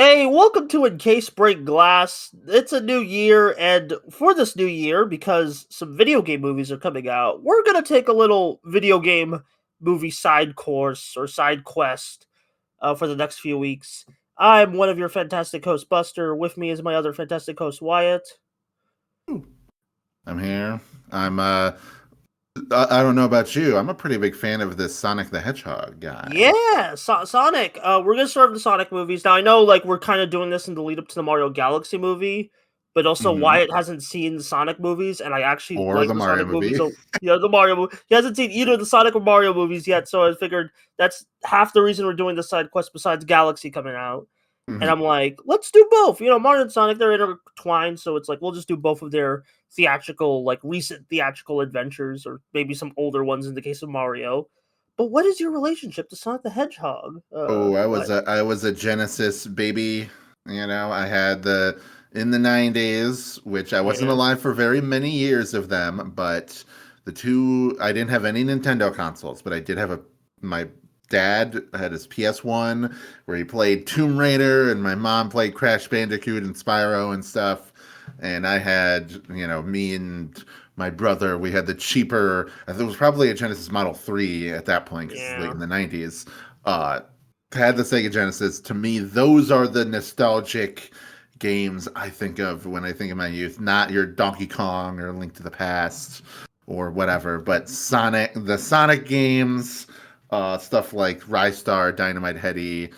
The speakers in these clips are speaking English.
Hey, welcome to Encase Break Glass. It's a new year, and for this new year, because some video game movies are coming out, we're gonna take a little video game movie side course or side quest for the next few weeks. I'm one of your fantastic hosts, Buster. With me is my other fantastic host, Wyatt. I'm here. I don't know about you. I'm a pretty big fan of this Sonic the Hedgehog guy. Yeah, Sonic. We're gonna start with the Sonic movies. Now I know, like, we're kind of doing this in the lead up to the Mario Galaxy movie, but also Hmm. Wyatt hasn't seen the Sonic movies, and I actually Or like the the Mario Sonic movies. movie. So yeah, the Mario movie. He hasn't seen either the Sonic or Mario movies yet, so I figured that's half the reason we're doing the side quest besides Galaxy coming out. And Hmm. I'm like, let's do both. Mario and Sonic, they're intertwined, so it's like we'll just do both of their theatrical, like recent theatrical adventures, or maybe some older ones in the case of Mario. But what is your relationship to Sonic the Hedgehog? Oh, I was What? a I was a Genesis baby. I had the in the '90s, which I wasn't Yeah, alive for very many years of them, but the two I didn't have any Nintendo consoles, but I did have a my dad had his PS1 where he played Tomb Raider, and my mom played Crash Bandicoot and Spyro and stuff. And I had, me and my brother, we had the cheaper, I think it was probably a Genesis Model 3 at that point because it's late yeah. in the 90s. Uh, had the Sega Genesis. To me, those are the nostalgic games I think of when I think of my youth, not your Donkey Kong or Link to the Past or whatever, but the Sonic games, stuff like Rise Star, Dynamite Heady.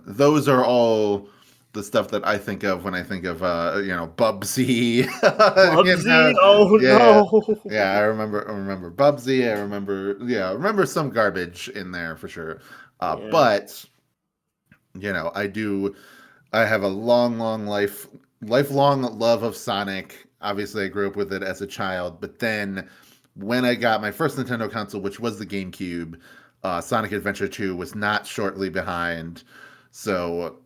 Those are all the stuff that I think of when I think of Bubsy. Bubsy? Oh Yeah. no. Yeah, I remember Bubsy. I remember some garbage in there for sure. Yeah. But I have a lifelong love of Sonic. Obviously, I grew up with it as a child, but then when I got my first Nintendo console, which was the GameCube, Sonic Adventure 2 was not shortly behind. So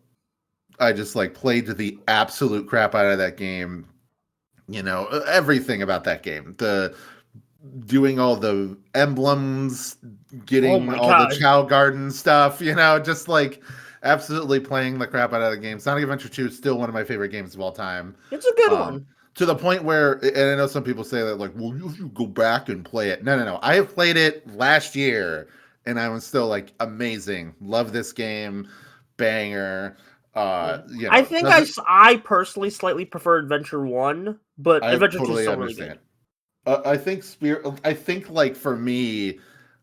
I just like played the absolute crap out of that game. Everything about that game. The doing all the emblems, Oh getting my all the god. Chow Garden stuff, just like absolutely playing the crap out of the game. Sonic Adventure 2 is still one of my favorite games of all time. It's a good Um, one. to the point where, and I know some people say that, like, well, you should go back and play it. No, no, no. I have played it last year, and I was still like, amazing. Love this game. Banger. Yeah. I think Doesn't, I personally slightly prefer Adventure 1, but I Adventure 2 is totally still really good. understand. I think like for me,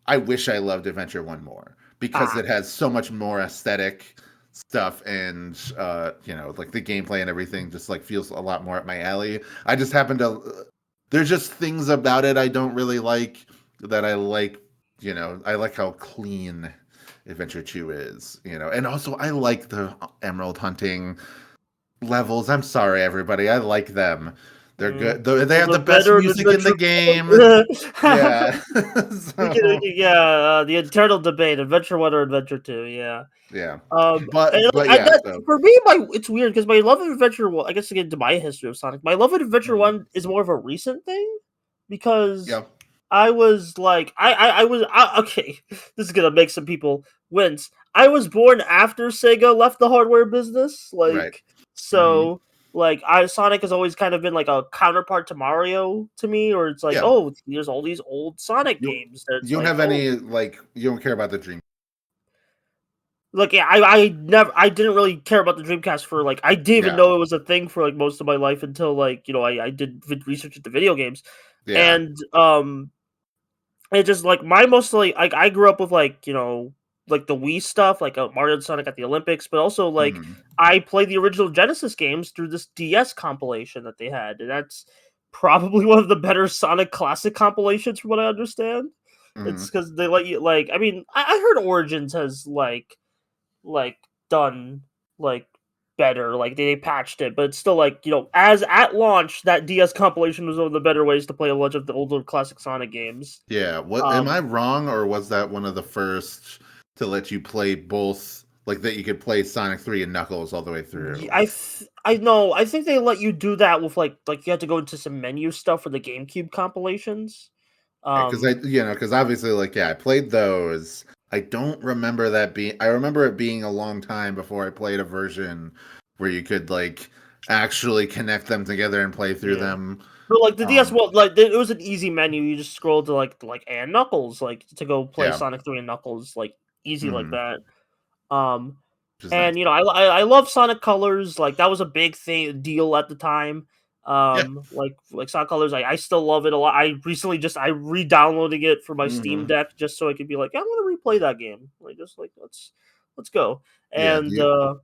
I wish I loved Adventure One more because Ah, it has so much more aesthetic stuff and like the gameplay and everything just like feels a lot more up my alley. I just happen to there's just things about it I don't really like that I like. I like how clean Adventure Two is. And also I like the emerald hunting levels. I'm sorry, everybody. I like them. They're mm. good. They have They're the best better in music in the Adventure game. 1. Yeah. We So can, yeah, the eternal debate, Adventure 1 or Adventure 2, yeah. yeah. And like, But yeah. So for me, it's weird because my love of Adventure 1, I guess to get into my history of Sonic, my love of Adventure mm, 1 is more of a recent thing because yeah. I was like, okay, this is gonna make some people wince. I was born after Sega left the hardware business, Right. Hmm. so like I Sonic has always kind of been like a counterpart to Mario to me, or it's like, Yeah. oh, there's all these old Sonic You games that it's you don't like, have oh, any like you don't care about the dream. look, yeah, I didn't really care about the Dreamcast for like I didn't even Yeah. know it was a thing for like most of my life until like I did research into video games, Yeah. and it just like my mostly like I grew up with like the Wii stuff, like Mario and Sonic at the Olympics, but also like Hmm. I played the original Genesis games through this DS compilation that they had, and that's probably one of the better Sonic Classic compilations, from what I understand. Hmm. It's because they let you like I mean I heard Origins has like done like better, like they patched it, but it's still like as at launch that DS compilation was one of the better ways to play a bunch of the older classic Sonic games. Yeah. What am I Um, wrong, or was that one of the first to let you play both? Like that you could play Sonic 3 and Knuckles all the way through. I know. I think they let you do that with like you have to go into some menu stuff for the GameCube compilations. Because Um, because obviously, like, yeah, I played those. I don't remember that being. I remember it being a long time before I played a version where you could like actually connect them together and play through Yeah. them. But like the DS, Um, well, like it was an easy menu. You just scroll to like and Knuckles, like to go play yeah, Sonic 3 and Knuckles, like easy like hmm, that. Um, which is nice. and I love Sonic Colors. Like that was a big deal at the time. Yeah, Like Sonic Colors, I still love it a lot. I recently I re-downloading it for my Steam hmm, Deck just so I could be like, I'm gonna replay that game. Like just like let's go. yeah. And and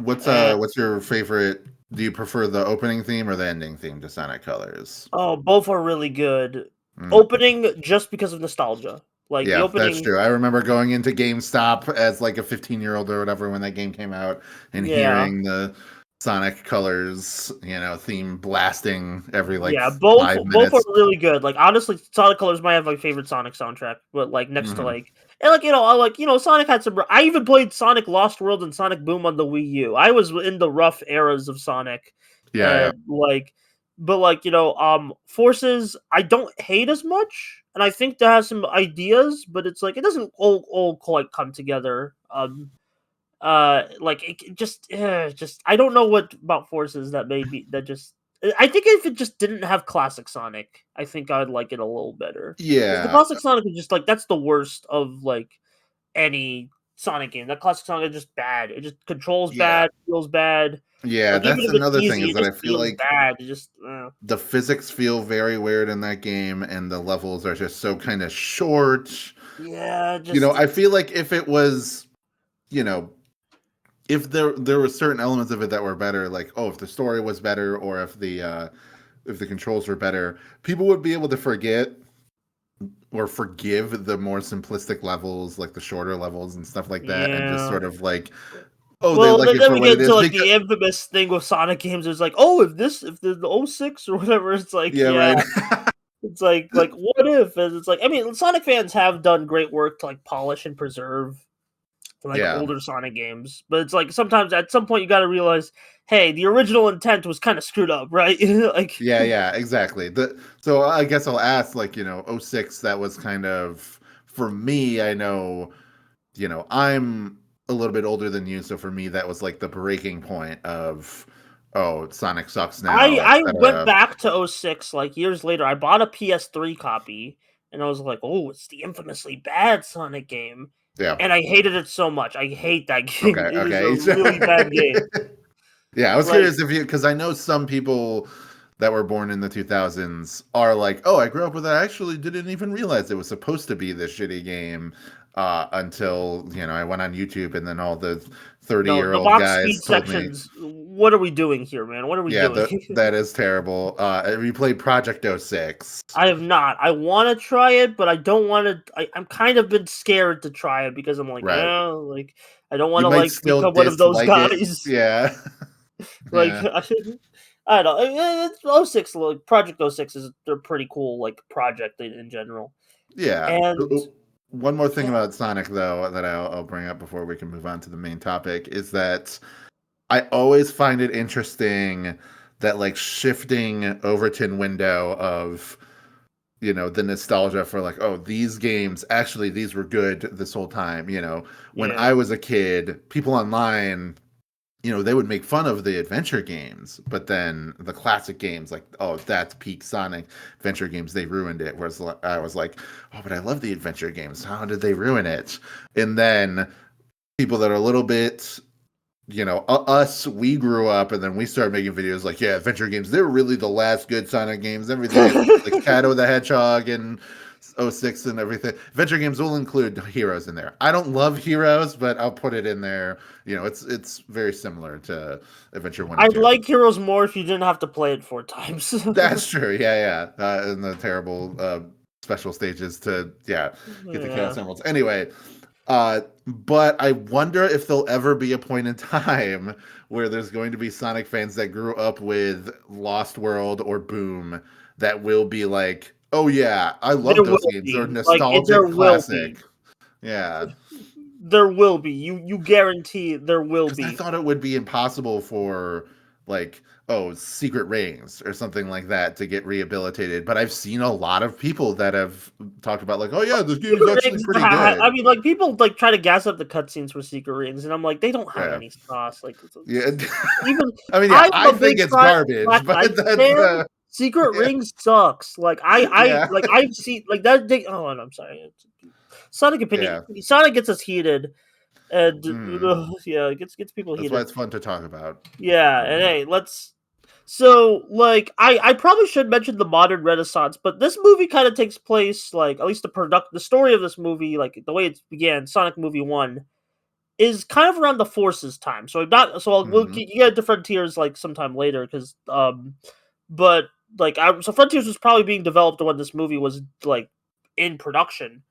What's your favorite? Do you prefer the opening theme or the ending theme to Sonic Colors? oh, both are really good. Mm. Opening just because of nostalgia. Like the Yeah, that's opening, true. I remember going into GameStop as like a 15-year-old or whatever when that game came out and yeah. hearing the Sonic Colors, theme blasting every like Yeah, both 5 minutes. are really good. Like honestly, Sonic Colors might have my favorite Sonic soundtrack, but like next to Hmm. like and like I like Sonic had some. I even played Sonic Lost World and Sonic Boom on the Wii U. I was in the rough eras of Sonic, Yeah, yeah, and like, but like Forces I don't hate as much, and I think that has some ideas, but it's like it doesn't all quite come together. Like it just I don't know what about Forces that made me that just I think if it just didn't have classic Sonic, I think I'd like it a little better. Because the yeah, classic Sonic is just like that's the worst of like any Sonic game. That classic Sonic is just bad. It just controls yeah, bad, feels bad. yeah. Like even That's if it's another thing easy, is it that I just feel feels like bad. It just the physics feel very weird in that game, and the levels are just so kind of short. yeah, just I feel like if it was, you know, if there were certain elements of it that were better, like if the story was better or if the controls were better, people would be able to forget or forgive the more simplistic levels, like the shorter levels and stuff like that, and just yeah. sort of like, oh, they Well, like it then for we what get it into is. like Because the infamous thing with Sonic games. It's like, oh, if the '06 or whatever, it's like, yeah, yeah, right. it's like what if? And it's like, I mean, Sonic fans have done great work to like polish and preserve like Yeah, older Sonic games, but it's like sometimes at some point you got to realize, hey, the original intent was kind of screwed up, right? Like, yeah, yeah, exactly. So I guess I'll ask, like, '06. That was kind of for me. I know, I'm a little bit older than you, so for me that was like the breaking point of, oh, Sonic sucks now, I went etc. back to '06 like years later. I bought a PS3 copy and I was like, "Oh, it's the infamously bad Sonic game." Yeah. And I hated it so much. I hate that game. Okay. It is a Okay. really bad game. Yeah, I was Like, curious if you, because I know some people that were born in the 2000s are like, oh, I grew up with it. I actually didn't even realize it was supposed to be this shitty game until, I went on YouTube and then all the no, the 30-year-old box guys speed told me, sections. What are we doing here, man? What are we yeah, doing? that is terrible. Have you played Project '06? I have not. I want to try it, but I don't want to. I'm kind of been scared to try it because I'm like, Right. like I don't want You to might like still become one of those dislike it. guys. Yeah. Like Yeah. I don't know. It's '06. Like Project '06 is a pretty cool like project in general. Yeah. And One more thing yeah, about Sonic, though, that I'll bring up before we can move on to the main topic is that I always find it interesting that, like, shifting Overton window of, the nostalgia for, like, oh, these games, actually, these were good this whole time. When I yeah. was a kid, people online, they would make fun of the adventure games, but then the classic games, like, oh, that's peak Sonic adventure games, they ruined it. Whereas I was like, oh, but I love the adventure games. How did they ruin it? And then people that are a little bit, us, we grew up and then we started making videos like, yeah, adventure games, they're really the last good Sonic games. Everything is like Shadow the Hedgehog and '06 and everything. Adventure games will include Heroes in there. I don't love Heroes, but I'll put it in there. It's very similar to Adventure 1 and I'd 2. like Heroes more if you didn't have to play it 4 times. That's true. Yeah, yeah. And the terrible special stages to, yeah, get the Yeah. Chaos Emeralds. Anyway, but I wonder if there'll ever be a point in time where there's going to be Sonic fans that grew up with Lost World or Boom that will be like, oh yeah, I love There those will games. They're be. Like there nostalgic will be. classic. Yeah. There will be. You guarantee there will Because I be. thought it would be impossible for like, oh, secret rings or something like that to get rehabilitated. But I've seen a lot of people that have talked about like, oh yeah, this game's Secret actually rings, pretty I good. mean, like people like try to gas up the cutscenes for secret rings, and I'm like, they don't have Yeah, any sauce. Like yeah. even I mean, yeah, I'm I a think big it's garbage, Black but Knight that's fan. Secret yeah, Rings sucks. Like yeah, I've seen like that. Oh, and I'm sorry. Sonic opinion. yeah. Sonic gets us heated, and Mhm. yeah, it gets people That's why heated. it's fun to talk about. Yeah, and hey, let's. So, like, I probably should mention the modern Renaissance, but this movie kind of takes place, like, at least the story of this movie, like the way it began, Sonic Movie One, is kind of around the Forces time. So not, so we'll Mhm. you get to Frontiers like sometime later, because but like so Frontiers was probably being developed when this movie was like in production.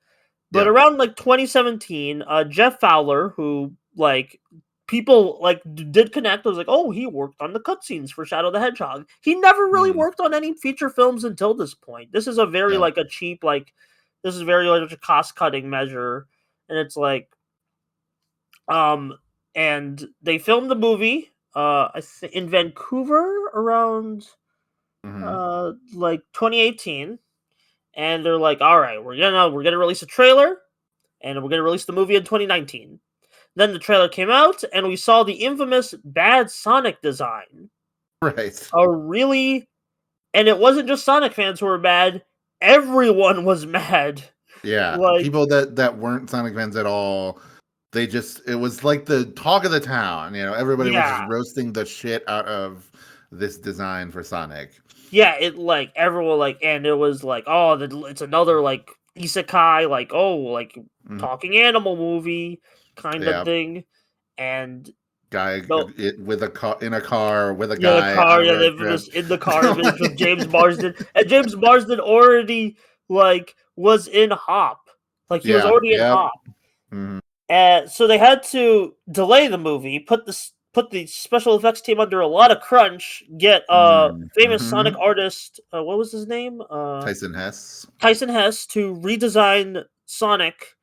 But Yeah. around like 2017, Jeff Fowler, who like people like did connect, was like, oh, he worked on the cutscenes for Shadow the Hedgehog. He never really Mhm. worked on any feature films until this point. This is a very Yeah. like a cheap like this is very like a cost cutting measure, and it's like um and they filmed the movie in Vancouver around Mhm. like 2018, and they're like, all right, we're gonna release a trailer and we're gonna release the movie in 2019. Then the trailer came out, and we saw the infamous bad Sonic design. Right. A really, and it wasn't just Sonic fans who were mad. Everyone was mad. Yeah. Like, People that weren't Sonic fans at all, they just it was like the talk of the town. Everybody was just yeah, roasting the shit out of this design for Sonic. yeah. It like everyone like, and it was like, oh, it's another like isekai, like oh, like Mhm. talking animal movie kind of Yeah. thing, and Guy no, with a car in a car with a yeah, the guy on car, a yeah, the road trip. infamous in the car image of Like, James Marsden, and James Marsden already like was in Hop, like he was yeah. already in Yep. Hop, Mhm. and so they had to delay the movie, put the special effects team under a lot of crunch, get famous Sonic Mhm. artist, what was his name, Tyson Hess. Tyson Hess, to redesign Sonic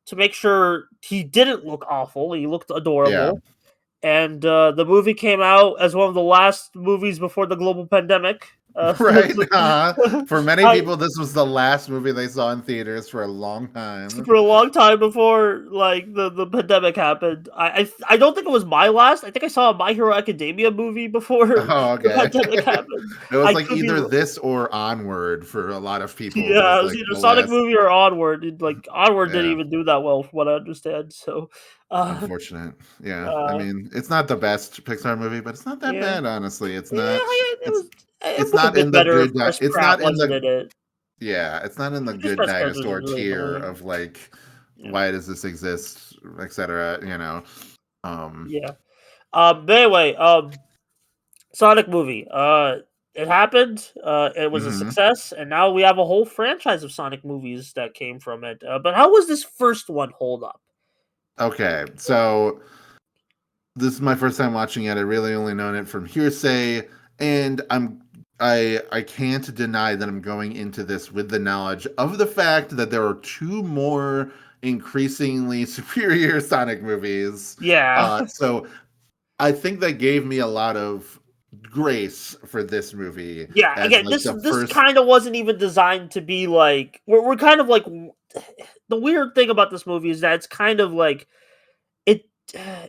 to make sure he didn't look awful, he looked Yeah. adorable, and the movie came out as one of the last movies before the global pandemic. Right. For many I, people, this was the last movie they saw in theaters for a long time. for a long time before like the pandemic happened. I don't think it was my last. I think I saw a My Hero Academia movie before Oh, the okay. pandemic happened. It was I like could be either this or Onward for a lot of people yeah, was it was like either the Sonic last. movie or Onward. Like Onward didn't Yeah, even do that well, from what I understand. So, uh, unfortunate. Yeah, I uh, mean, it's not the best Pixar movie, but it's not that yeah, bad, honestly. It's yeah, not. it It's would have not been in the better if good. Chris It's Pratt not in wasn't the. in it. Yeah, it's not in the Chris good Pratt's character was dinosaur really tier annoying. of like, Yeah, why does this exist, etc. Um. yeah. But anyway, Sonic movie. It happened. It was a Mhm. success, and now we have a whole franchise of Sonic movies that came from it. But how was this first one hold up? Okay, so this is my first time watching it. I really only known it from hearsay, and I can't deny that I'm going into this with the knowledge of the fact that there are two more increasingly superior Sonic movies. Yeah, So I think that gave me a lot of grace for this movie yeah. as Again, like the this first. kind of wasn't even designed to be like we're kind of like the weird thing about this movie is that it's kind of like it.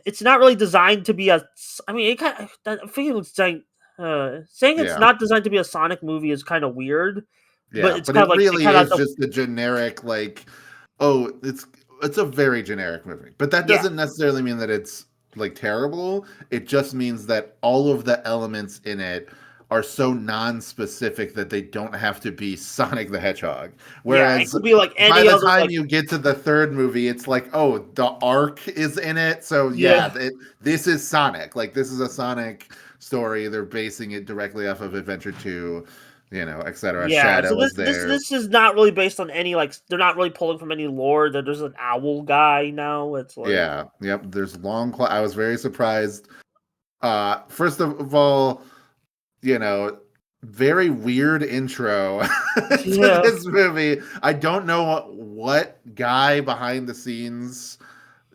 It's not really designed to be a. I mean, it kind of. I feel it's saying saying it's Yeah, not designed to be a Sonic movie is kind of weird, but yeah, it's but kind it of like they really kind of is have to. just the generic like, oh, it's a very generic movie, but that Yeah, doesn't necessarily mean that it's like terrible. It just means that all of the elements in it are so non-specific that they don't have to be Sonic the Hedgehog. yeah. It Whereas could be like by any the other time like you get to the third movie, it's like, oh, the arc is in it. So yeah. yeah, this is Sonic. Like this is a Sonic story. They're basing it directly off of Adventure 2, etc. Yeah, so Shadow is there. this is not really based on any like they're not really pulling from any lore. That there's an owl guy now. It's like Yeah, yep. There's I was very surprised. First of all, you know, very weird intro to yeah, this movie. I don't know what guy behind the scenes,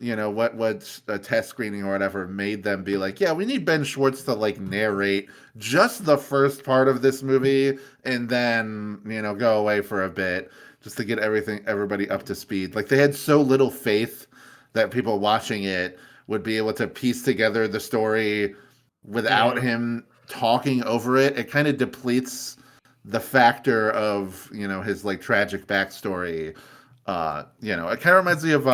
what a test screening or whatever made them be like, yeah, we need Ben Schwartz to like narrate just the first part of this movie and then go away for a bit just to get everybody up to speed. Like they had so little faith that people watching it would be able to piece together the story without Yeah. him talking over it. It kind of depletes the factor of his like tragic backstory. It kind of reminds me of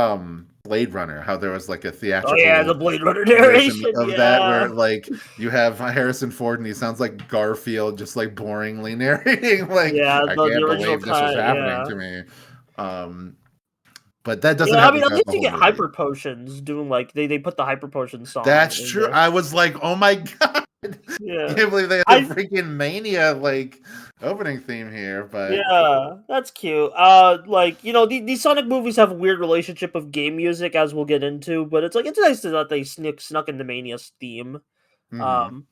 Blade Runner, how there was like a Oh yeah, the theatrical Blade Runner version narration. of that where Yeah. like you have Harrison Ford and he sounds like Garfield, just like boringly narrating like, Yeah, I the can't original believe this was kind. happening Yeah. to me. But that doesn't Yeah, I happen mean, at throughout least the you whole get movie. hyper potions doing like they put the hyper potion song That's in true. there. I was like, oh my god, I Yeah. can't believe they had the I freaking Mania like opening theme here. But Yeah, that's cute. Like these Sonic movies have a weird relationship of game music, as we'll get into. But it's like it's nice that they snuck in the Mania's theme. mhm.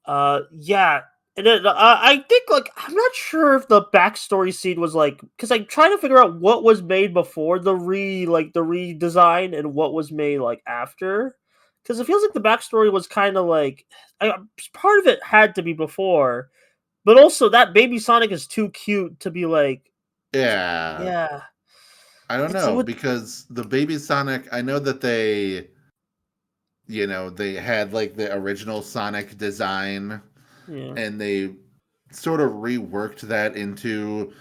Um, yeah, and then I think like I'm not sure if the backstory scene was like because I'm trying to figure out what was made before the redesign and what was made like after. Because it feels like the backstory was kind of like part of it had to be before, but also that baby Sonic is too cute to be like, Yeah, yeah, I don't it's know what, because the Baby Sonic, I know that they had like the original Sonic design yeah, and they sort of reworked that into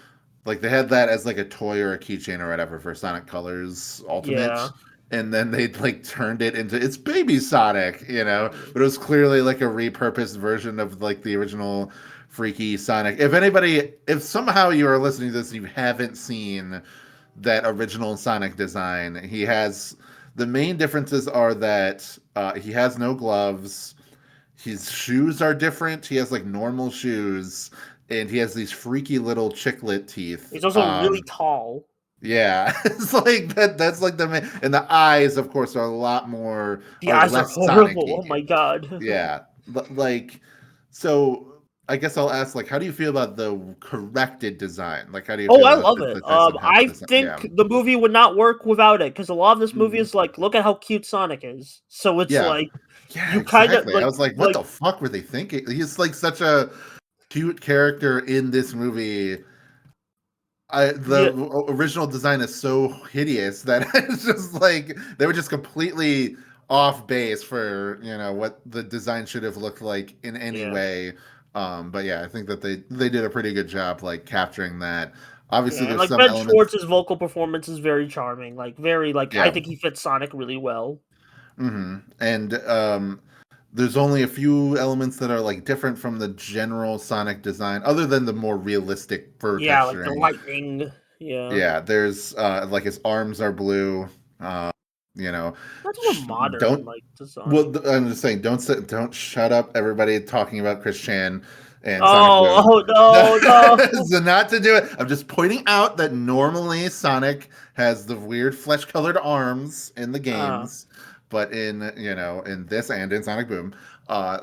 like they had that as like a toy or a keychain or whatever for Sonic Colors yeah, Ultimate, and then they like turned it into it's Baby Sonic, but it was clearly like a repurposed version of like the original freaky Sonic. If somehow you are listening to this and you haven't seen that original Sonic design, he has the main differences are that he has no gloves. His shoes are different. He has like normal shoes, and he has these freaky little chiclet teeth. he's also really tall. Yeah, it's like that. That's like and the eyes, of course, are a lot more The are eyes are less horrible. Oh Sonic-y. my god. Yeah, like so. I guess I'll ask, like, how do you feel about the corrected design? Like, how do you Oh, feel I about love it. the Tyson Hawk I design? Yeah, think the movie would not work without it because a lot of this movie Mhm. is like, look at how cute Sonic is. So it's Yeah, like yeah, you kind of exactly. I was like, what like the fuck were they thinking? He's like such a cute character in this movie. yeah, The original design is so hideous that it's just like they were just completely off base for what the design should have looked like in any yeah, way. But yeah, I think that they did a pretty good job like capturing that. Obviously, yeah, and there's like some Ben elements. Schwartz's vocal performance is very charming. Like very like I Yeah, think he fits Sonic really well. and there's only a few elements that are like different from the general Sonic design, other than the more realistic fur Yeah, like the texturing. lightning. Yeah, Yeah, there's like his arms are blue. Uh, you know, that's more modern don't. like Well, design. I'm just saying, don't shut up, everybody talking about Chris Chan and Sonic Boom. Oh, oh no, no. So not to do it. I'm just pointing out that normally Sonic has the weird flesh-colored arms in the Uh, games, but in this and in Sonic Boom,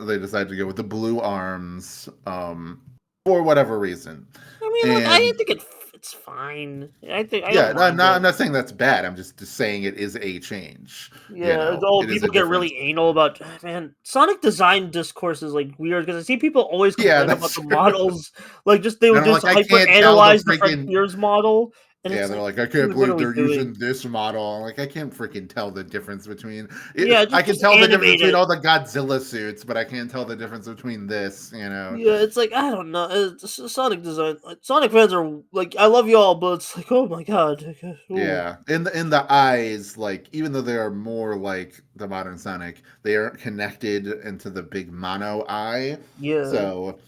they decided to go with the blue arms for whatever reason. I mean, like I And think it's fine. I don't yeah, no, mind it. I'm not saying that's bad. I'm just saying it is a change. Yeah, oh, It is a people get difference. really anal about man. Sonic design discourse is like weird because I see people always Yeah, complain about that's the true. models. Like, just they And would I'm just like, I hyper can't tell the analyze the freaking. Frontiers model, and Yeah, it's they're like, like, I can't dude, what are believe we they're using doing? this model. I'm like, I can't freaking tell the difference between. Yeah, I can just tell the difference animate between it. all the Godzilla suits, but I can't tell the difference between this. Yeah, it's like I don't know. Sonic design. Like, Sonic fans are like, I love y'all, but it's like, oh my god. Okay, ooh. Yeah, in the eyes, like even though they are more like the modern Sonic, they aren't connected into the big mono eye. Yeah, So,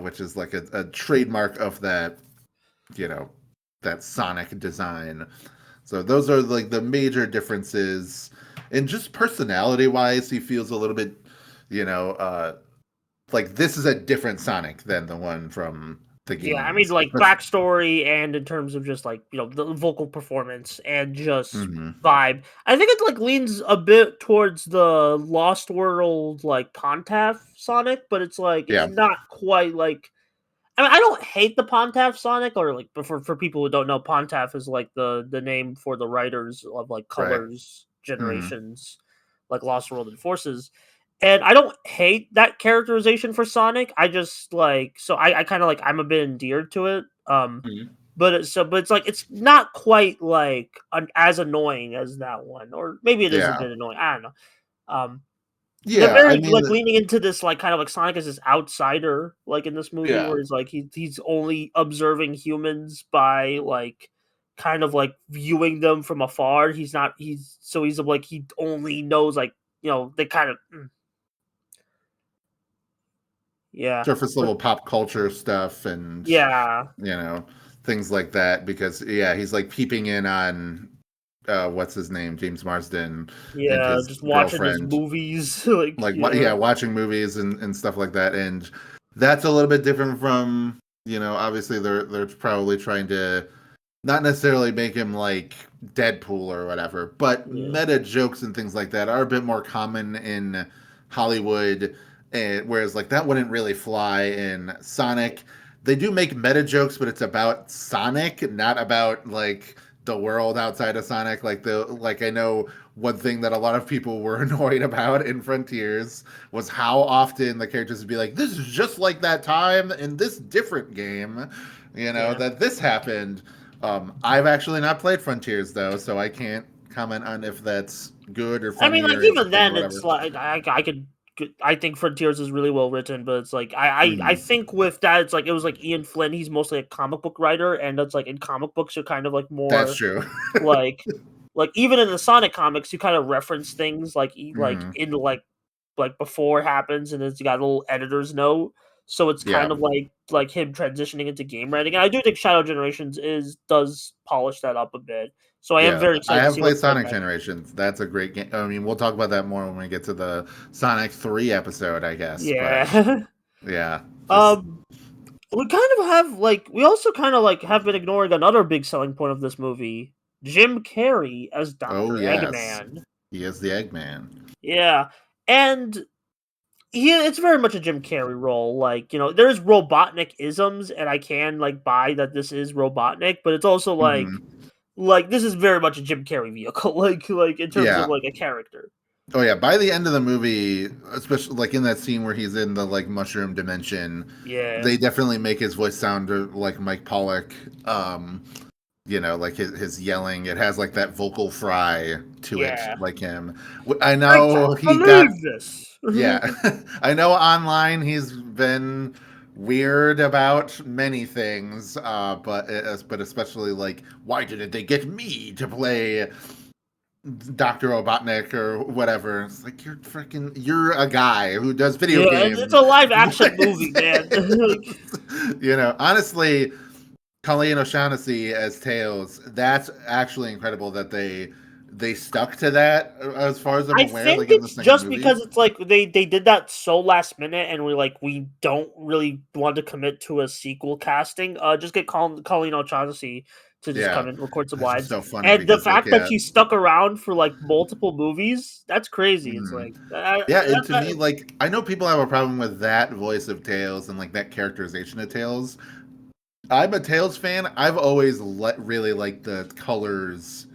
which is like a trademark of you know, that Sonic design. So those are like the major differences, and just personality wise, he feels a little bit, you know, like this is a different Sonic than the one from the yeah. I mean, games. like backstory and in terms of just like the vocal performance and just Mhm. vibe. I think it like leans a bit towards the Lost World like Pontaff Sonic, but it's like it's Yeah, not quite like. I mean, I don't hate the Pontaff Sonic, or like, but for people who don't know, Pontaff is like the name for the writers of like right. Colors. Generations, like Lost World and Forces. And I don't hate that characterization for Sonic. I just like I kind of like I'm a bit endeared to it. Mhm. But it's like it's not quite like as annoying as that one, or maybe it is a Yeah. bit annoying. I don't know. Um, they're Yeah, I very mean, like leaning into this like kind of like Sonic as this outsider, like in this movie, yeah. where he's only observing humans by like kind of like viewing them from afar. He's like he only knows like they kind of yeah, Surface but level pop culture stuff and, yeah, you know, things like that because, yeah, he's like peeping in on, what's his name? James Marsden and yeah, his just watching his girlfriend. movies, like Like, yeah, yeah, watching movies and stuff like that. And that's a little bit different from, obviously they're probably trying to not necessarily make him like Deadpool or whatever, but yeah, meta jokes and things like that are a bit more common in Hollywood. And whereas like that wouldn't really fly in Sonic. They do make meta jokes, but it's about Sonic, not about like the world outside of Sonic. Like I know one thing that a lot of people were annoyed about in Frontiers was how often the characters would be like, "This is just like that time in this different game," yeah. that this happened. I've actually not played Frontiers though, so I can't comment on if that's good or I mean, funny like or even interesting or then, it's whatever. like I think Frontiers is really well written, but it's like I Mm, think with that it's like it was like Ian Flynn. He's mostly a comic book writer, and it's like in comic books you're kind of like that's more true. like even in the Sonic comics you kind of reference things like Mm, in like before it happens, and it's got a little editor's note. So it's yeah, kind of like him transitioning into game writing, and I do think Shadow Generations is does polish that up a bit. So I am yeah. very I excited to have see what played it's like Sonic next. Generations. That's a great game. I mean, we'll talk about that more when we get to the Sonic 3 episode, I guess. But Yeah. yeah, just um we kind of have like we also kind of like have been ignoring another big selling point of this movie, Jim Carrey as oh Dr. yes, Eggman. he is the Eggman. Yeah. And it's very much a Jim Carrey role. Like, there's Robotnik isms, and I can like buy that this is Robotnik, but it's also Hmm. like this is very much a Jim Carrey vehicle, like in terms of Yeah. like a character. Oh yeah, by the end of the movie, especially like in that scene where he's in the like mushroom dimension, Yeah. they definitely make his voice sound like Mike Pollock. Um, like his yelling, it has like that vocal fry to it, Yeah. like him. I I know can't he got, believe this. yeah, I know online he's been weird about many things, but especially like why didn't they get me to play Dr. Robotnik or whatever. It's like you're a guy who does video Yeah, it's a games. live What action is movie, man. Like, it? Honestly, Colleen O'Shaughnessy as Tails, that's actually incredible that they stuck to that as far as I'm I aware, think like in the it's second just movie. because it's like they did that so last minute, and we don't really want to commit to a sequel casting. Just get Colleen O'Shaughnessy to just come Yeah. and record some That's just lines, so funny and the because like fact that yeah. she stuck around for like multiple movies, that's crazy. It's Mhm. like Yeah, and to me, like, I know people have a problem with that voice of Tails and like that characterization of Tails. I'm a Tails fan. I've always really liked the colors,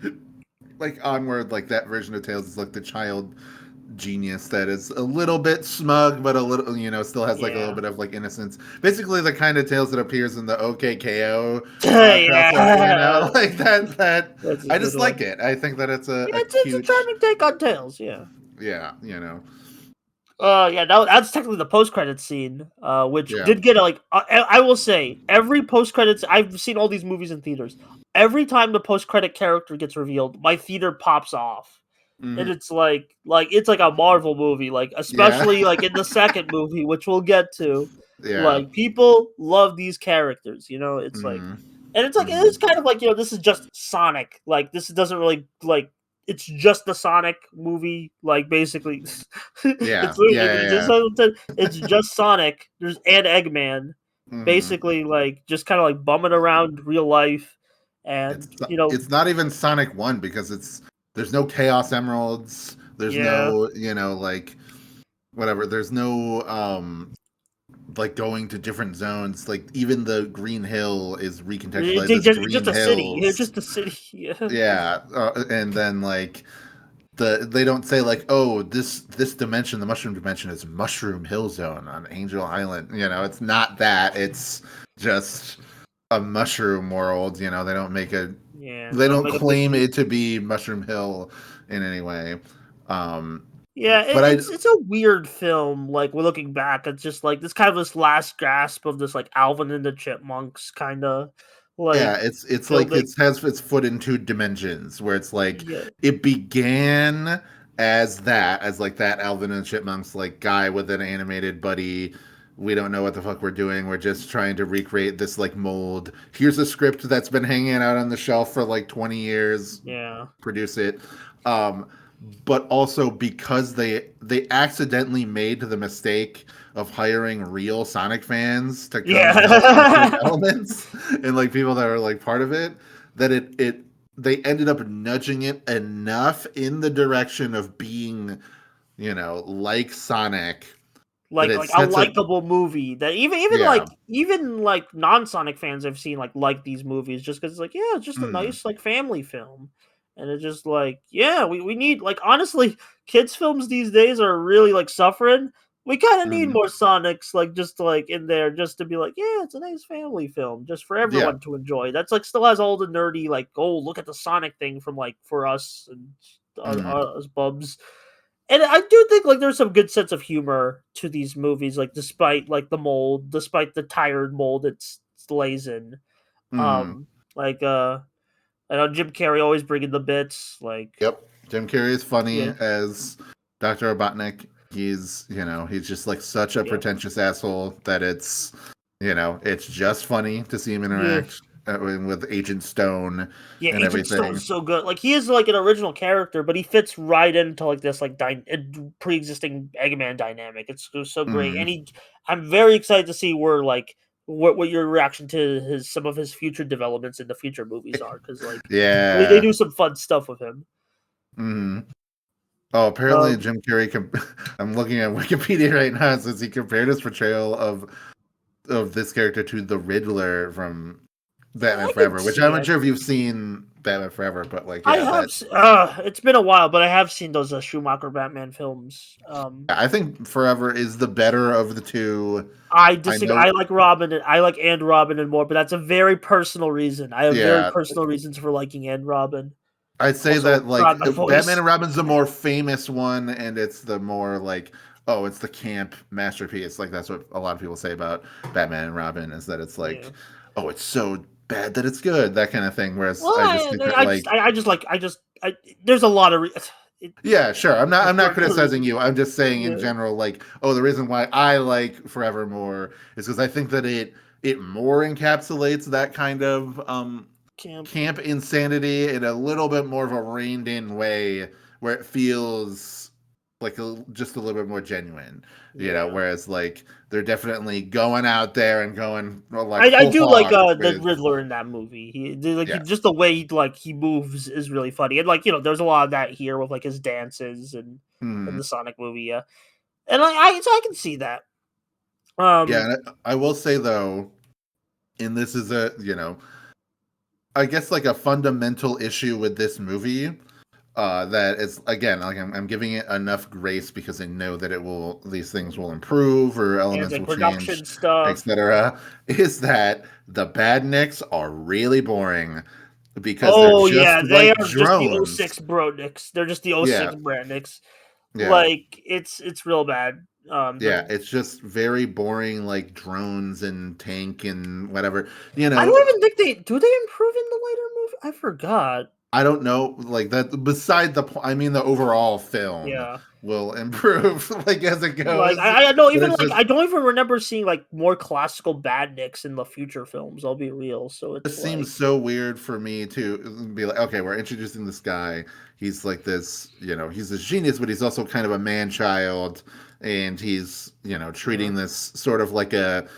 like Onward, like that version of Tails is like the child genius that is a little bit smug, but a little, still has like a little yeah, bit of like innocence. Basically, the kind of Tails that appears in the OKKO crossover. yeah, Like that. That that's a I good just like one. it. I think that it's Yeah, a it's a cute, charming take on Tails. Yeah. yeah. Yeah, that's technically the post credits scene, which Yeah. did get like I will say every post credits I've seen all these movies in theaters. Every time the post credit character gets revealed, my theater pops off, and Hmm. it's like it's like a Marvel movie, like Yeah. especially like in the second movie, which we'll get to. Yeah. Like people love these characters, it's like, Hmm. and it's like it is Hmm. kind of like this is just Sonic. Like this doesn't really like it's just the Sonic movie. Like basically, Yeah. it's Yeah. literally Yeah. it's just Sonic. There's and Eggman. Yeah. Hmm. Basically, like just kind of like bumming around real life, It's and it's not even Sonic 1 because there's no Chaos Emeralds. There's yeah, no, like whatever. There's no like going to different zones. Like even the Green Hill is recontextualized as just Green a city. It's Hills. just a city. Yeah, Yeah, and then like they don't say like, oh, this dimension, the mushroom dimension, is Mushroom Hill Zone on Angel Island. It's not that. It's just a mushroom world. They don't make a Yeah, they they don't don't make a big claim deal. it to be Mushroom Hill in any way. Yeah, But I it's a weird film. Like we're looking back, it's just like this kind of this last grasp of this like Alvin and the Chipmunks kind of like yeah, it's like building. it has its foot in two dimensions where it's like Yeah, it began as like that Alvin and the Chipmunks like guy with an animated buddy. We don't know what the fuck we're doing. We're just trying to recreate this like mold. Here's a script that's been hanging out on the shelf for like 20 years. yeah, Produce it. Um, but also because they accidentally made the mistake of hiring real Sonic fans to come and help recreate yeah. elements and like people that are like part of it, that it they ended up nudging it enough in the direction of being, like Sonic, that it Like a sets up. likable movie that Yeah. even like non-Sonic fans I've seen like these movies just because it's like, yeah, it's just a Mm, nice like family film. And it's just like, yeah, we need like honestly, kids films these days are really like suffering. We kind of need mm, more Sonics like just like in there just to be like, yeah, it's a nice family film just for yeah. everyone to enjoy. That's like still has all the nerdy like, oh, look at the Sonic thing from like for us and Mm, us bubs. And I do think like there's some good sense of humor to these movies, like despite like the mold, despite the tired mold it's lays in. mm. Um, like I know Jim Carrey always bringing the bits, like Yep. Jim Carrey is funny yeah, as Dr. Robotnik. He's just like such a yeah, pretentious asshole that it's just funny to see him yeah, interact with Agent Stone yeah. and Agent everything. Stone's so good. Like he is like an original character, but he fits right into like this like pre-existing Eggman dynamic. It's so great, Mm, and I'm very excited to see where like what your reaction to his some of his future developments in the future movies are because like they yeah. do some fun stuff with him. Mm. Oh, apparently Um, Jim Carrey. I'm looking at Wikipedia right now. It says he compared his portrayal of this character to the Riddler from Batman I can Forever, which I'm see not it. sure if you've seen Batman Forever, but like, I yeah, have. that It's been a while, but I have seen those Schumacher Batman films. I think Forever is the better of the two. I I disagree. know, I like Robin. And I like and Robin and more, but that's a very personal reason. I have very yeah, personal reasons for liking and Robin. I'd say Also, that like God, my Batman voice. and Robin's the more famous one, and it's the more like, oh, it's the camp masterpiece. Like that's what a lot of people say about Batman and Robin is that it's Yeah. like, oh, it's so bad that it's good, that kind of thing. Whereas Well, I just think that like, there's a lot of. It, yeah, sure. I'm not for criticizing reasons. you. I'm just saying in Yeah. general, like, oh, the reason why I like Forever more is because I think that it more encapsulates that kind of Camp. camp insanity in a little bit more of a reined in way where it feels like just a little bit more genuine, Yeah. whereas like they're definitely going out there and going well, like I full do like hog the with Riddler in that movie. He yeah. just the way he moves is really funny. And like, there's a lot of that here with like his dances and in Hmm. the Sonic movie, yeah. And so I can see that. Yeah, Um and I will say though, and this is a I guess like a fundamental issue with this movie, that it's again like I'm giving it enough grace because I know that these things will improve or elements will change, anti-production stuff. etc. Is that the badniks are really boring because they're Oh just yeah, they like are just the drones. '06 Brodniks. They're just the Yeah, '06 Bratniks. yeah, Like it's real bad. yeah. It's just very boring, like drones and tank and whatever. You I know, don't even think they improve in the later movie? I forgot. I don't know, like that. Beside the point, I mean, the overall film Yeah. will improve like as it Like goes, I know but even it's like just I don't even remember seeing like more classical badniks in the future films. I'll be real. So it it's like seems so weird for me to be like, okay, we're introducing this guy. He's like this, he's a genius, but he's also kind of a man child, and he's, yeah, treating this sort of like a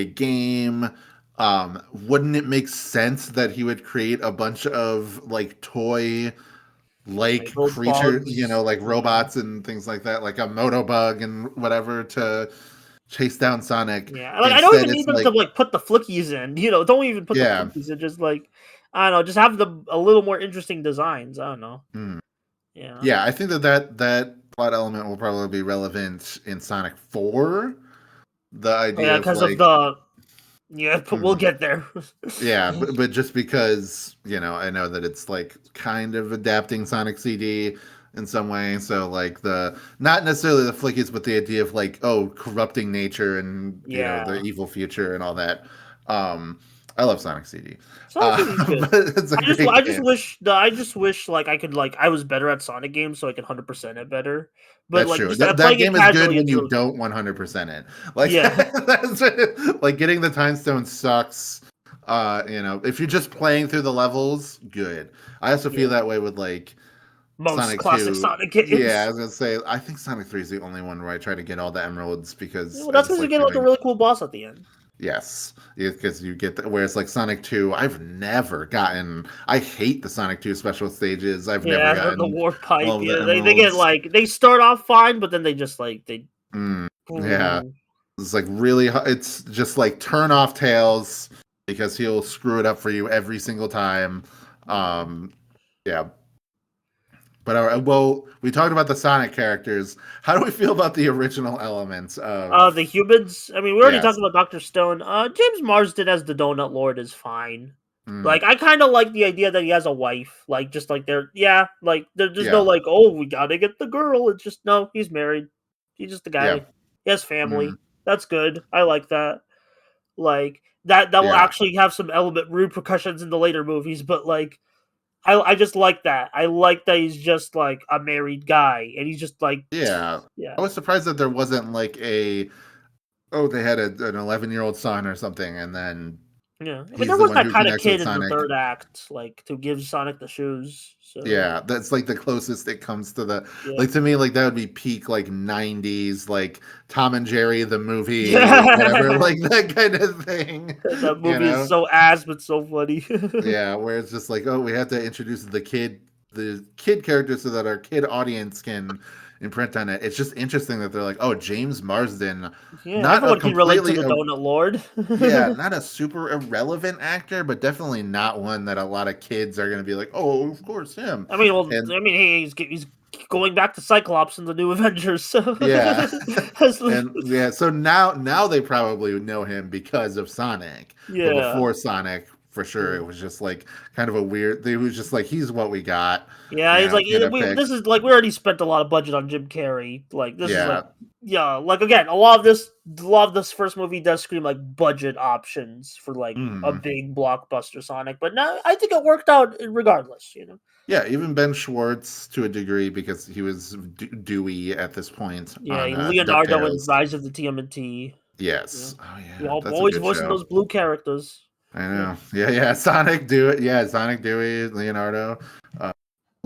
game. Wouldn't it make sense that he would create a bunch of like toy like like little creature, bugs. like Yeah. robots and things like that, like a Motobug and whatever to chase down Sonic. Yeah. Like I don't Instead, even it's need them to like, like put the flickies in. Don't even put the yeah. flickies in. Just like I don't know, just have a little more interesting designs. I don't know. Hmm. Yeah. Yeah, I think that plot element will probably be relevant in Sonic 4. The Yeah, idea of because of like, the yeah, but we'll mhm. get there. Yeah, but just because, I know that it's like kind of adapting Sonic CD in some way. So like the not necessarily the flickies, but the idea of like, oh, corrupting nature and the Yeah. evil future and all that. Um, I love Sonic CD. Sonic City's But good. it's a I great just game. wish like I could like I was better at Sonic games so I could 100% it better. But That's like true. just That playing it game is good casually, when it's you really don't 100% it. Like yeah. like getting the time stone sucks. If you're just playing through the levels, good. I also feel Yeah. that way with like Most Sonic classic 2. Sonic Yeah, I games. was gonna say I think Sonic 3 is the only one where I try to get all the emeralds Yeah, because well, I that's just because you like get like a doing. really cool boss at the end. Yes, because you get whereas like Sonic 2, I've never gotten. I hate the Sonic 2 special stages. I've never Yeah, the gotten warp pipe. all of the Yeah, they get emeralds. like they start off fine, but then they just like they Mm, yeah, ooh, it's like it's just like turn off Tails because he'll screw it up for you every single time. yeah. Yeah, but all right, well, we talked about the Sonic characters. How do we feel about the original elements The of? humans. I mean, we already talked Yes. about Doctor Stone. James Marsden as the Donut Lord is fine. Mm, Like, I kind of like the idea that he has a wife. Like, just like there's no yeah. like, oh, we gotta get the girl. It's just no, he's married. He's just a Yeah. guy. He has Mm, family. That's good. I like that. Like that will yeah. actually have some element repercussions in the later movies. But like, I just like that. I like that he's just like a married guy, and he's just like, Yeah. I yeah. was surprised that there wasn't like they had an 11-year-old son or something, and then Yeah, I mean, he's there the was one that who kind of connects with kid in the Sonic. third act, like to give Sonic the shoes. So Yeah, that's like the closest it comes to the yeah, like to me like that would be peak like 90s like Tom and Jerry the movie whatever yeah, like that kind of thing, that you movie is know? so ass but so funny. Yeah, where it's just like, oh, we have to introduce the kid character so that our kid audience can imprint on it. It's just interesting that they're like, oh, James Marsden, Yeah, not a everyone can relate to completely the Donut Lord. yeah, not a super irrelevant actor, but definitely not one that a lot of kids are going to be like, oh, of course him. I mean, well, And I mean, he's going back to Cyclops in the new Avengers. So yeah. That's And yeah, so now they probably know him because of Sonic. But yeah, before Sonic, for sure, yeah. it was just like kind of a weird. They was just like he's what we got, Yeah, he's like kind of we. pick. This is like we already spent a lot of budget on Jim Carrey. Like this is like Yeah. yeah, like again, a lot of this first movie does scream like budget options for like a Mhm. big blockbuster Sonic, but no, I think it worked out regardless. You know. Yeah, even Ben Schwartz to a degree because he was Dewey at this point Yeah, on Leonardo in DuckTales. Rise of the TMNT. Yeah, Yes. Oh you yeah, know, that's a always good voicing show. those blue characters. I Yeah, know. Yeah, yeah. Sonic Dewey. Yeah, Sonic Dewey, Leonardo. Uh,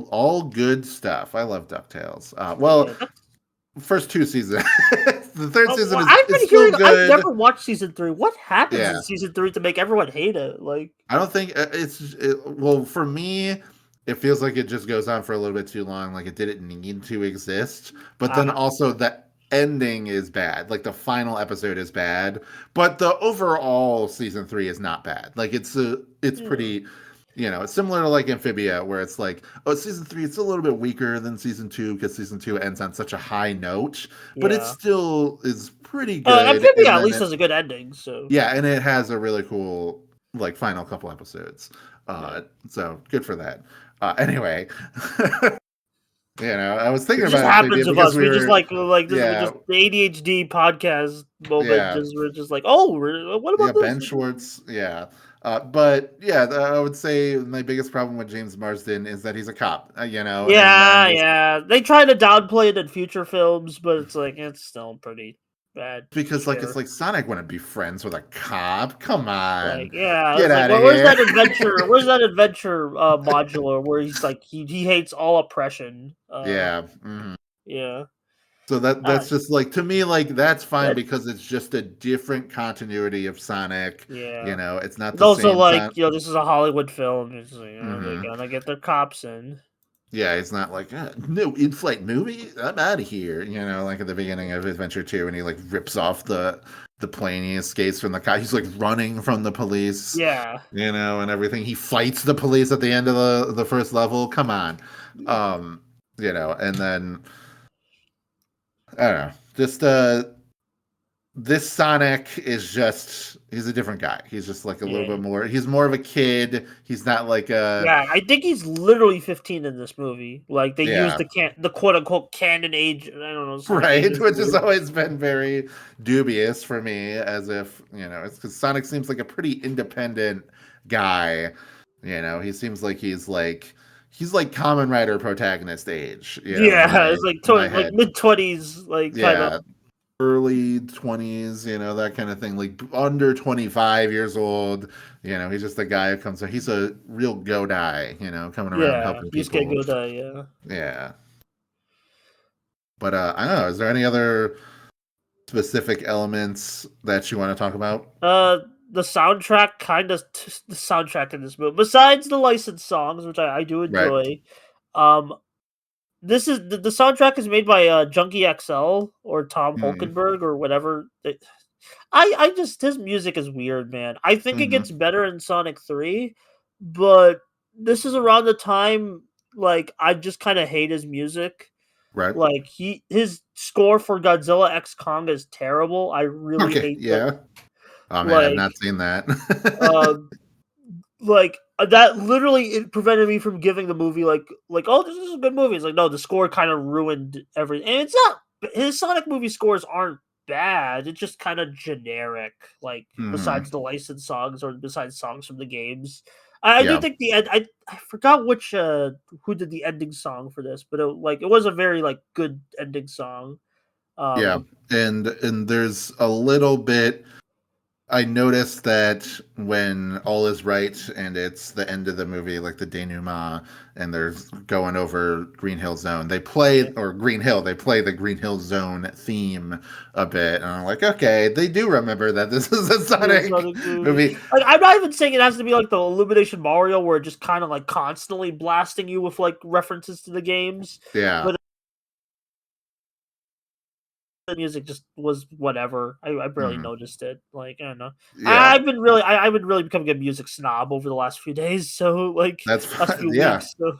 all good stuff. I love DuckTales. yeah. Well, first two seasons. The third season Well, is I've is been still hearing. I've good. never watched season three. What happens in Yeah, season three to make everyone hate it? Like, I don't think well for me. It feels like it just goes on for a little bit too long. Like it didn't need to exist. But then uh also the ending is bad. Like the final episode is bad. But the overall season 3 is not bad. Like it's yeah, pretty. It's similar to like Amphibia, where it's like, oh, season 3, it's a little bit weaker than season 2 because season 2 ends on such a high note, but it yeah. still is pretty good. Amphibia And at then least has a good ending. So yeah, and it has a really cool like final couple episodes. yeah. So good for that. Anyway, I was thinking It just about Amphibia happens with because us. we We just were, like this. We yeah, just the ADHD podcast moment. yeah, Just we're just like, oh, what yeah, about this? Ben Schwartz, yeah. But yeah, I would say my biggest problem with James Marsden is that he's a cop, and Yeah, just yeah. They try to downplay it in future films, but it's like it's still pretty bad. because like it's Sure. like Sonic wouldn't be friends with a cop. Come Like, on, yeah, get it's like, out of where's here. that adventure? Where's that adventure modular where he's like he hates all oppression. Yeah. Mhm. Yeah. So Uh, that's just like to me like that's fine that, because it's just a different continuity of Sonic. yeah. It's not It's the also same like, Son. this is a Hollywood film. It's like, they Hmm. gotta get their cops in. Yeah, it's not like no in-flight movie. I'm out of here. Like at the beginning Yeah. of Adventure 2, and he like rips off the plane. He escapes from the car. He's like running from the police. Yeah. And everything. He fights the police at the end of the first level. Come on. Yeah. Um, And then I don't know, just this Sonic is just he's a different guy. He's just like a little Yeah. bit more. He's more of a kid. He's not like a Yeah, I think he's literally 15 in this movie. Like they use yeah. the quote unquote canon age. I don't know, Sonic age Right, is which has weird. always been very dubious for me, as if it's because Sonic seems like a pretty independent guy. He seems like he's like Kamen Rider protagonist age. In Yeah, my it's like in my like head, mid-20s, like kind of. yeah, early 20s, that kind of thing, like under 25 years old. He's just a guy who comes. He's a real go guy, coming around Yeah, helping Yusuke people. Godai. Yeah. Yeah, but I don't know. Is there any other specific elements that you want to talk about? Uh, the soundtrack the soundtrack in this movie, besides the licensed songs, which I do Right. enjoy. Um, this is the soundtrack is made by Junkie XL or Tom Mm-hmm. Holkenberg or whatever. I just his music is weird, man. I think it gets Mm-hmm. better in Sonic 3, but this is around the time like I just kind of hate his music. Right. Like his score for Godzilla X Kong is terrible. I really Okay. hate that. Yeah. Oh man, I've Like not seen that. um that literally it prevented me from giving the movie like oh, this is a good movie. It's like no, the score kind of ruined everything. And it's not his Sonic movie scores aren't bad. It's just kind of generic. Like Hmm. besides the licensed songs or besides songs from the games. I do Yeah. think the end. I forgot which who did the ending song for this, but it was a very like good ending song. Yeah. Um, And there's a little bit. I noticed that when all is right and it's the end of the movie, like the denouement, and they're going over Green Hill Zone, they play, yeah. or Green Hill, they play the Green Hill Zone theme a bit. And I'm like, okay, they do remember that this is a The Sonic Sonic movie. movie. Like, I'm not even saying it has to be like the Illumination Mario, where it just kind of like constantly blasting you with like references to the games. Yeah. But the music just was whatever. I barely Mhm. noticed it. Like I don't know. Yeah. I've been really becoming a music snob over the last few days. So like That's last few yeah. weeks. So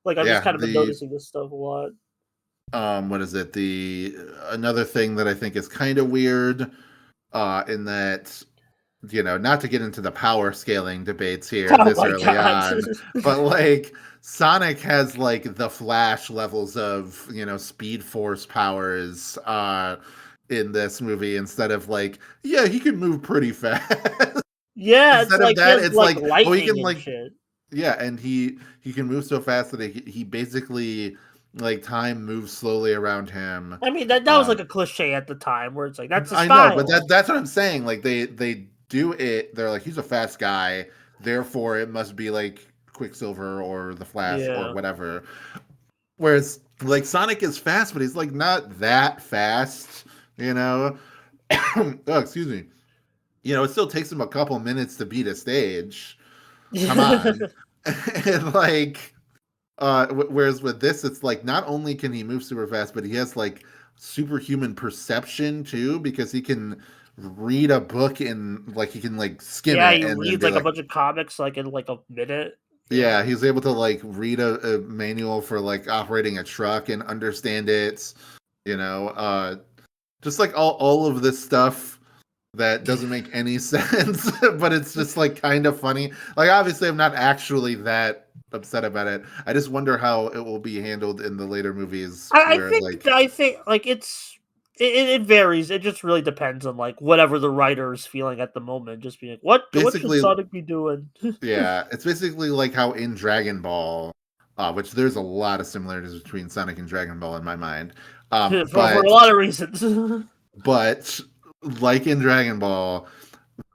like I've just Yeah. kind of been noticing this stuff a lot. What is it? The another thing that I think is kind of weird, in that not to get into the power scaling debates here Oh this my early god. on, but like Sonic has like the Flash levels of, Speed Force powers in this movie, instead of like, yeah, he can move pretty fast. Yeah, it's Instead of like he that, has it's like like, oh, he lightning can and like, shit. yeah, and he can move so fast that he basically like time moves slowly around him. I mean that was Um like a cliche at the time where it's like that's a I know, but style. that's what I'm saying. Like they do it. They're like, he's a fast guy, therefore it must be like Quicksilver or the Flash or Yeah. whatever. Whereas like Sonic is fast, but he's like not that fast. You know. Oh, excuse me. It still takes him a couple minutes to beat a stage. Come on, and like whereas with this, it's like not only can he move super fast, but he has like superhuman perception too, because he can read a book and like he can like skim Yeah, it he and then reads be like a like, bunch of comics like in like a minute. Yeah. yeah, he's able to like read a manual for like operating a truck and understand it. You know, just like all of this stuff that doesn't make any sense, but it's just like kind of funny. Like obviously I'm not actually that upset about it. I just wonder how it will be handled in the later movies where like I think like it varies. It just really depends on like whatever the writer is feeling at the moment. Just being like, what should basically Sonic be doing? yeah, it's basically like how in Dragon Ball, which there's a lot of similarities between Sonic and Dragon Ball in my mind. For a lot of reasons. But like in Dragon Ball,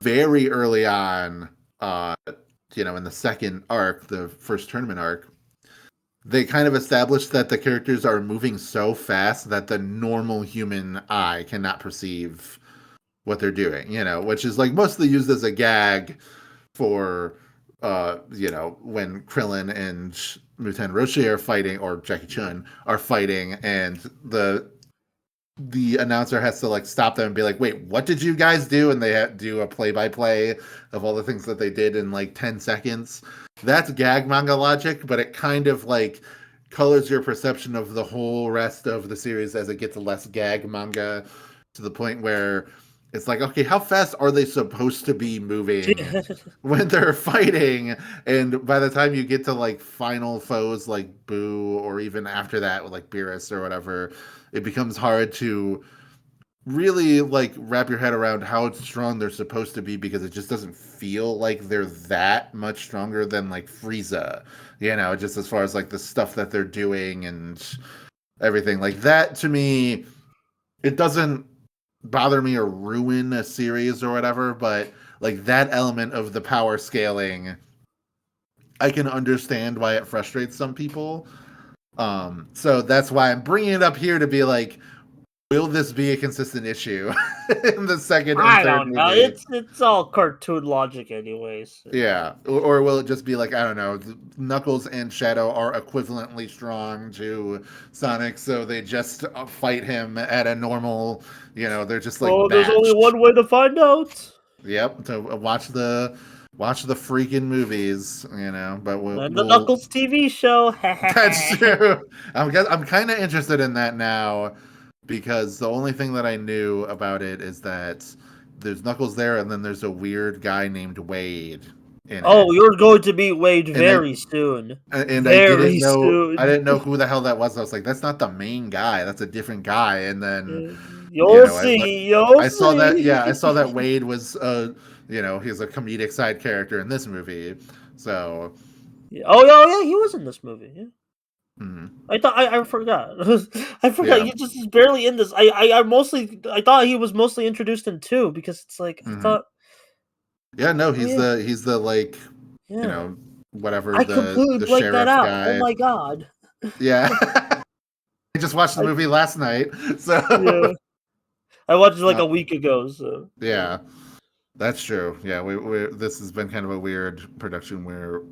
very early on, uh, in the second arc, the first tournament arc, they kind of established that the characters are moving so fast that the normal human eye cannot perceive what they're doing, which is like mostly used as a gag for when Krillin and Muten Roshi are fighting, or Jackie Chun are fighting, and the announcer has to like stop them and be like, wait, what did you guys do? And they do a play-by-play of all the things that they did in like 10 seconds. That's gag manga logic, but it kind of like colors your perception of the whole rest of the series as it gets less gag manga to the point where it's like, okay, how fast are they supposed to be moving when they're fighting? And by the time you get to like final foes like Boo, or even after that with like Beerus or whatever, it becomes hard to really like wrap your head around how strong they're supposed to be, because it just doesn't feel like they're that much stronger than like Frieza, just as far as like the stuff that they're doing and everything like that. To me, it doesn't bother me or ruin a series or whatever, but like that element of the power scaling, I can understand why it frustrates some people. So that's why I'm bringing it up here to be like, will this be a consistent issue in the second and I third don't know. movie? It's all cartoon logic, anyways. Yeah, or will it just be like, I don't know, Knuckles and Shadow are equivalently strong to Sonic, so they just fight him at a normal, they're just like Oh, there's only matched. one way to find out. Yep, to watch the freaking movies, But And the we'll Knuckles TV show. That's true. I'm kind of interested in that now, because the only thing that I knew about it is that there's Knuckles there, and then there's a weird guy named Wade in it. Oh, you're going to meet Wade And I very soon. didn't Very know soon. who the hell that was. I was like, that's not the main guy. That's a different guy. And then You'll I see. You'll saw that. Yeah, I see. saw that Wade was he's a comedic side character in this movie. So. Yeah. Oh, yeah, he was in this movie. Yeah. Mhm. I forgot. I forgot. Yeah. He just is barely in this. I thought he was mostly introduced in 2, because it's like I Mhm. thought. Yeah, no, Oh yeah, he's the like, yeah. whatever, I completely the blanked that sheriff out. Oh guy. my god. Yeah. I just watched the I movie last night. Yeah. So I watched it like uh, a week ago. So yeah, that's true. Yeah, we this has been kind of a weird production where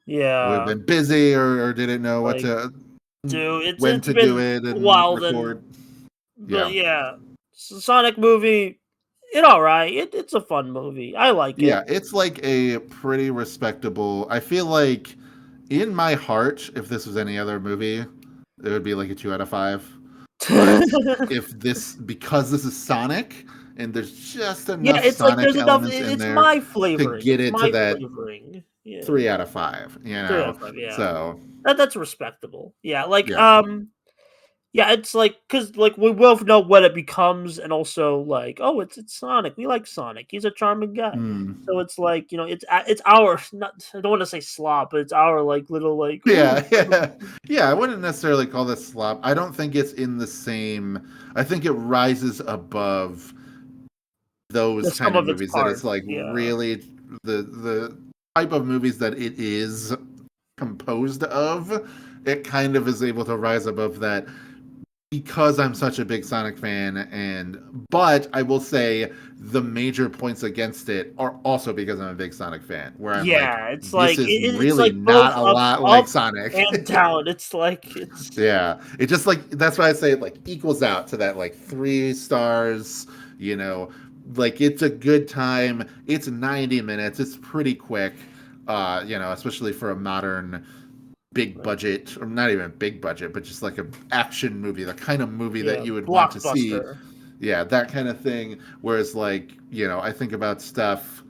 we've yeah, been busy, or didn't know like dude, when it's to do been it a and while then, record. but Yeah. yeah, Sonic movie. It all right. It's a fun movie. I like Yeah, it. it's like a pretty respectable. I feel like in my heart, if this was any other movie, it would be like a 2 out of 5. But because this is Sonic, and there's just Yeah, enough it's like Sonic there's enough. elements in It's there my to flavoring. get It's it to my that flavoring. Yeah, 3 out of 5. 3 out of 5. Yeah, So that's respectable. Yeah, like yeah. yeah, it's like because like we both know what it becomes, and also like oh, it's Sonic. We like Sonic. He's a charming guy. Mm. So it's like it's our not. I don't want to say slop, but it's our like little like ooh. Yeah, yeah, yeah. I wouldn't necessarily call this slop. I don't think it's in the same. I think it rises above The those sum kind of of its movies, that it's parts. like Yeah, really the type of movies that it is composed of. It kind of is able to rise above that, because I'm such a big Sonic fan. But I will say the major points against it are also because I'm a big Sonic fan, where I'm like, yeah. It's this like is it's really like both not a lot like up Sonic. and down. It's like it's Yeah, it just like, that's why I say it like equals out to that like 3 stars. You know, like it's a good time. It's 90 minutes. It's pretty quick. Especially for a modern big budget, or not even big budget, but just like a action movie, the kind of movie that yeah, you would want to see. blockbuster. Yeah, that kind of thing. Whereas like, I think about stuff,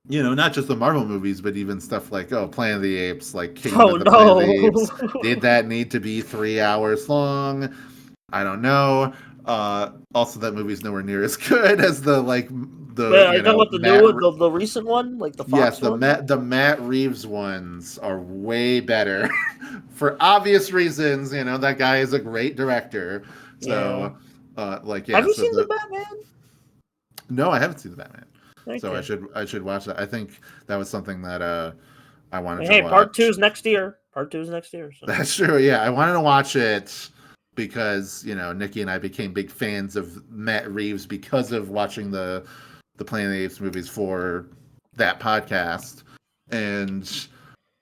not just the Marvel movies, but even stuff like, Planet of the Apes, like Kingdom Oh of the Planet of the no. Apes. Did that need to be 3 hours long? I don't know. Also, that movie's nowhere near as good as the like the Wait, are you talking about the new Matt. one, the recent one, like the Yes, Fox one? The Matt Reeves ones are way better, for obvious reasons. That guy is a great director. Yeah. So, like, Have yeah. you So seen the Batman? no, I haven't seen the Batman. So Okay. I should watch that. I think that was something that I wanted to Hey, part watch. two's next year. Part two's next year. So That's true. Yeah, I wanted to watch it because Nikki and I became big fans of Matt Reeves because of watching the Planet of the Apes movies for that podcast, and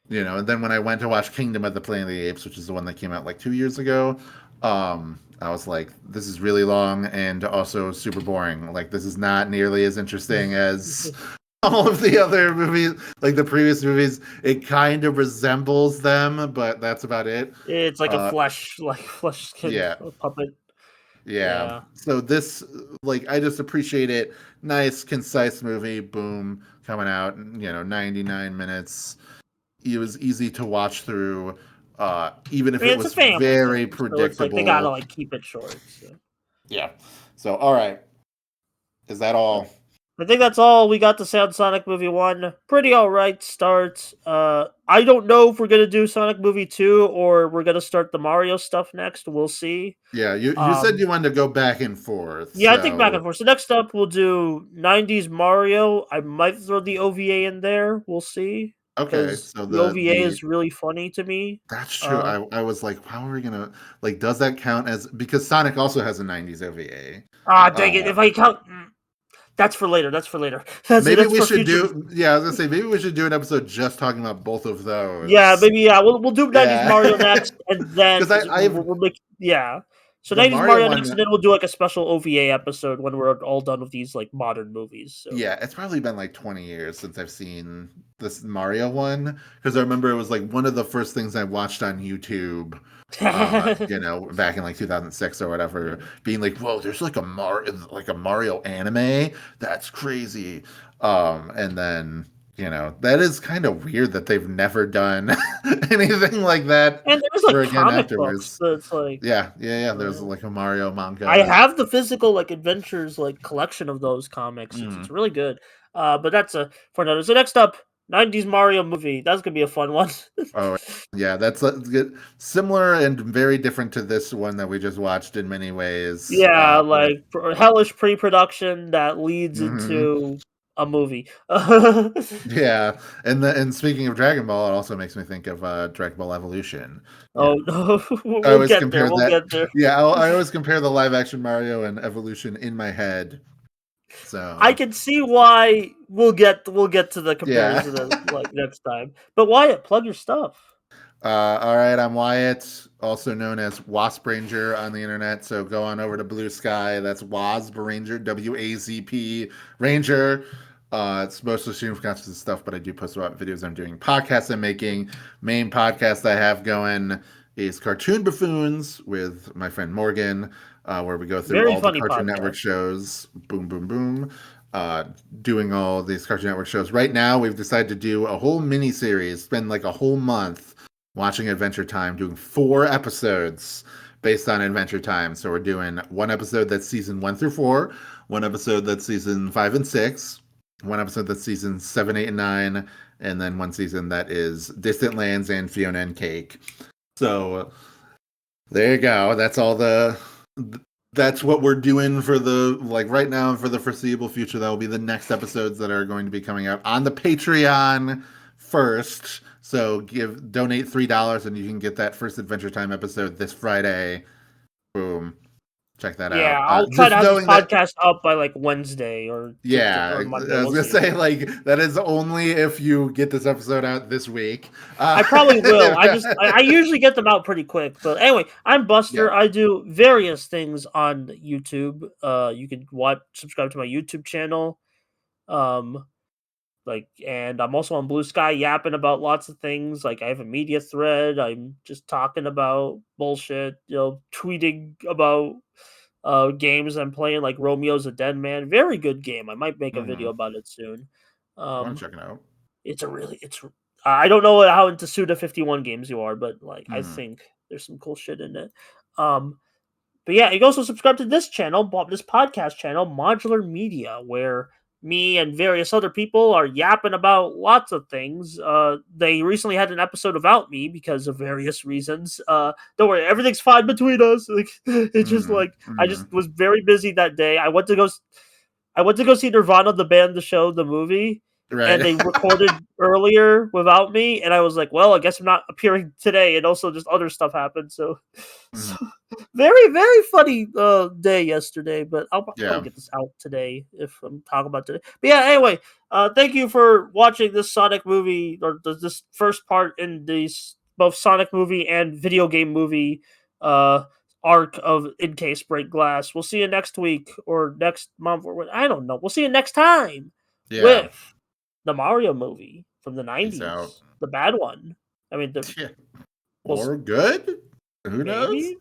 and then when I went to watch Kingdom of the Planet of the Apes, which is the one that came out like 2 years ago, I was like, this is really long and also super boring. Like, this is not nearly as interesting as all of the other movies, like the previous movies, it kind of resembles them, but that's about it. It's like a Uh, flesh skin yeah, puppet. yeah. Yeah. So this, like, I just appreciate it. Nice, concise movie. Boom, coming out. 99 minutes. It was easy to watch through, even I if mean, it it's a was family very thing, so it's like they gotta predictable. like keep it short. So. Yeah. So, all right. Is that Yep. all? I think that's all we got to say on Sonic Movie 1. Pretty alright start. I don't know if we're gonna do Sonic Movie 2 or we're gonna start the Mario stuff next. We'll see. Yeah. You said Um you wanted to go back and forth. yeah, I think back So, and forth. So next up we'll do 90s Mario. I might throw the OVA in there. We'll see. okay. Because So the OVA the is really funny to me. that's true. Uh I was like, how are we gonna like? Does that count as because Sonic also has a '90s OVA? dang it. If I count that's for later. That's for later. Maybe That's we for should future. do. Yeah, I was gonna say maybe we should do an episode just talking about both of Yeah, those. maybe we'll do 90s Yeah, Mario next, and then because I've we'll make So the 90s Mario Mario next, and one. then we'll do like a special OVA episode when we're all done with these like modern movies. So Yeah, it's probably been like 20 years since I've seen this Mario one because I remember it was like one of the first things I watched on YouTube. Back in like 2006 or whatever, being like, "Whoa, there's like a Mario anime. That's crazy." And then that is kind of weird that they've never done anything like that and there's ever like again comic books, afterwards. so it's like Yeah, yeah, yeah. There's uh, like a Mario I manga. have the physical like adventures like collection of those comics. It's Mm. really good. But that's for another. So next up, 90s Mario movie. That's gonna be a fun one. Oh, yeah, that's similar and very different to this one that we just watched in many ways. Yeah, But like hellish pre-production that leads mhm. into a movie. Yeah, and speaking of Dragon Ball, it also makes me think of Dragon Ball Evolution. Oh Yeah, no, I we'll always get there. compare We'll that. get there. Yeah, I always compare the live action Mario and Evolution in my head. I So can see why we'll get to the yeah. comparison like next time. But Wyatt, plug your stuff. All right, I'm Wyatt, also known as Wasp Ranger on the internet. So go on over to Bluesky. That's Wasp Ranger, WAZP Ranger. It's mostly stream conscious stuff, but I do post about videos I'm doing, podcasts I'm making. Main podcast I have going is Cartoon Buffoons with my friend Morgan, where we go through Very all the funny Cartoon Network podcast. shows. Boom, boom, boom. Uh, Doing all these Cartoon Network shows. Right now, we've decided to do a whole mini series, spend like a whole month watching Adventure Time, doing 4 episodes based on Adventure Time. So we're doing one episode that's season 1 through 4, one episode that's season 5 and 6, one episode that's season 7, 8, and 9, and then one season that is Distant Lands and Fiona and Cake. So there you go. That's what we're doing for the like right now and for the foreseeable future. That will be the next episodes that are going to be coming out on the Patreon first. So donate $3 and you can get that first Adventure Time episode this Friday. Boom. Check that Yeah, out. I'll try to Just have this knowing that podcast up by like Wednesday or yeah, or Monday. I was We'll gonna see. say like that is only if you get this episode out this week. I probably will. I usually get them out pretty quick. But anyway, I'm Yeah. Buster. I do various things on YouTube. You can subscribe to my YouTube channel. Um, and I'm also on Blue Sky yapping about lots of things. Like I have a media thread. I'm just talking about bullshit. Tweeting about games I'm playing, like Romeo's a Dead Man. Very good game. I might make a video Hmm. about it soon. I want Um, to check it out. it's a really it's I don't know how into Suda 51 games you are, but like I Hmm. think there's some cool shit in it. Um but yeah, you can also subscribe to this channel, this podcast channel, Modular Media, where me and various other people are yapping about lots of things. They recently had an episode about me because of various reasons. Don't worry, everything's fine between us. Like it's just Hmm. like I Hmm. just was very busy that day. I went to go see Nirvana, the band, the show, the movie, and Right. they recorded earlier without me. And I was like, well, I guess I'm not appearing today. And also, just other stuff happened. So, Mhm. so very, very funny day yesterday. But I'll probably Yeah. get this out today if I'm talking about today. But yeah, anyway, thank you for watching this Sonic movie or this first part in these both Sonic movie and video game movie. Uh, Arc of In Case Break Glass. We'll see you next week or next month or I don't know. We'll see you next time Yeah. with the Mario movie from the He's out. 90s, the bad one. I mean, the Yeah. was Or good? Who knows? maybe.